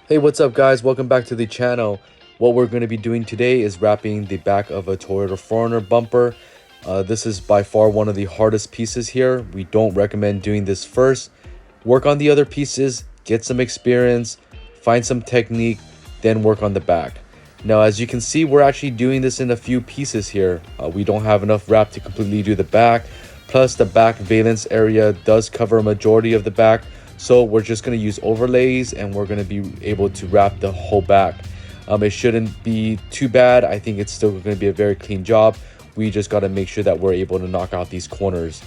Hey, what's up guys? Welcome back to the channel. What we're going to be doing today is wrapping the back of a Toyota 4Runner bumper. This is by far one of the hardest pieces here. We don't recommend doing this first. Work on the other pieces, get some experience, find some technique, then work on the back. Now, as you can see, we're actually doing this in a few pieces here. We don't have enough wrap to completely do the back. Plus, the back valence area does cover a majority of the back. So we're just going to use overlays and we're going to be able to wrap the whole back. It shouldn't be too bad. I think it's still going to be a very clean job. We just got to make sure that we're able to knock out these corners.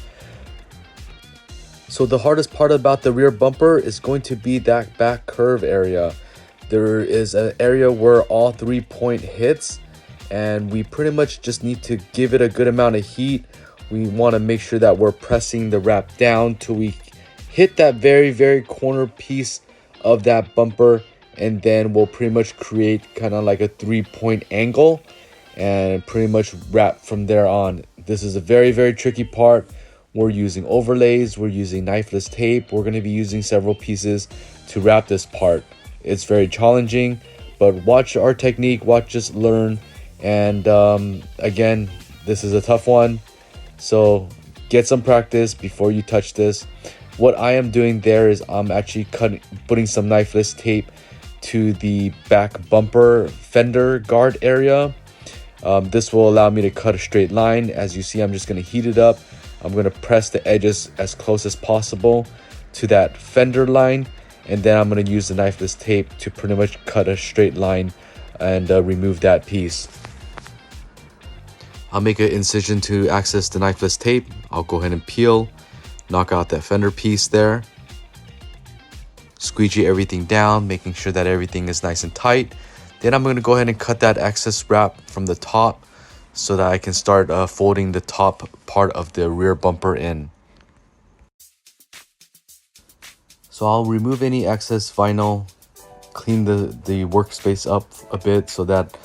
So the hardest part about the rear bumper is going to be that back curve area. There is an area where all 3-point hits, and we pretty much just need to give it a good amount of heat. We want to make sure that we're pressing the wrap down till we hit that very corner piece of that bumper, and then we'll pretty much create kind of like a 3-point angle and pretty much wrap from there on. This is a very tricky part. We're using overlays, we're using knifeless tape, we're going to be using several pieces to wrap this part. It's very challenging, but watch our technique, watch us learn, and again, this is a tough one, so get some practice before you touch this. What I am doing there is I'm actually putting some knifeless tape to the back bumper fender guard area. This will allow me to cut a straight line. As you see, I'm just going to heat it up. I'm going to press the edges as close as possible to that fender line, and then I'm going to use the knifeless tape to pretty much cut a straight line and remove that piece. I'll make an incision to access the knifeless tape. I'll go ahead and peel, knock out that fender piece there, squeegee everything down, making sure that everything is nice and tight. Then I'm going to go ahead and cut that excess wrap from the top so that I can start folding the top part of the rear bumper in. So I'll remove any excess vinyl, clean the workspace up a bit so that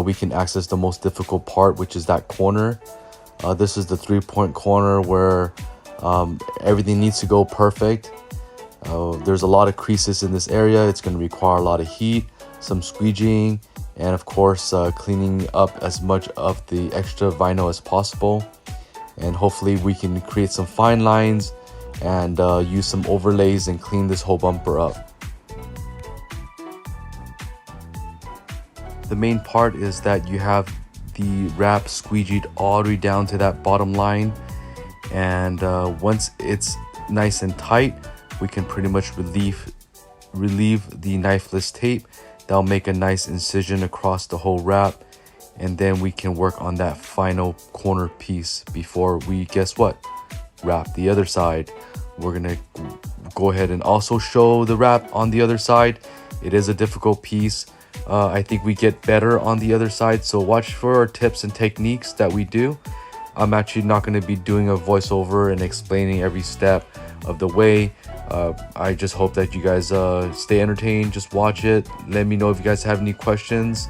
we can access the most difficult part, which is that corner. This is the 3-point corner where everything needs to go perfect. There's a lot of creases in this area. It's going to require a lot of heat, some squeegeeing, and of course cleaning up as much of the extra vinyl as possible. And hopefully we can create some fine lines and use some overlays and clean this whole bumper up. The main part is that you have the wrap squeegeed all the way down to that bottom line, and once it's nice and tight, we can pretty much relieve the knifeless tape. That'll make a nice incision across the whole wrap, and then we can work on that final corner piece before we, guess what, wrap the other side. We're gonna go ahead and also show the wrap on the other side. It is a difficult piece. I think we get better on the other side, so watch for our tips and techniques that we do. I'm actually not going to be doing a voiceover and explaining every step of the way. I just hope that you guys stay entertained. Just watch it. Let me know if you guys have any questions.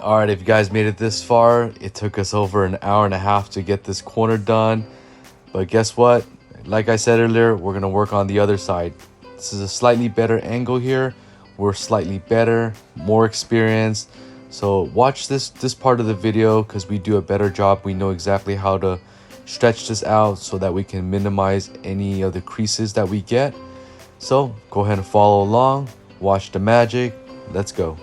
All right, if you guys made it this far, it took us over an hour and a half to get this corner done. But guess what? Like I said earlier, we're gonna work on the other side. This is a slightly better angle here. We're slightly better, more experienced. So watch this part of the video because we do a better job. We know exactly how to stretch this out so that we can minimize any of the creases that we get. So go ahead and follow along, watch the magic. Let's go.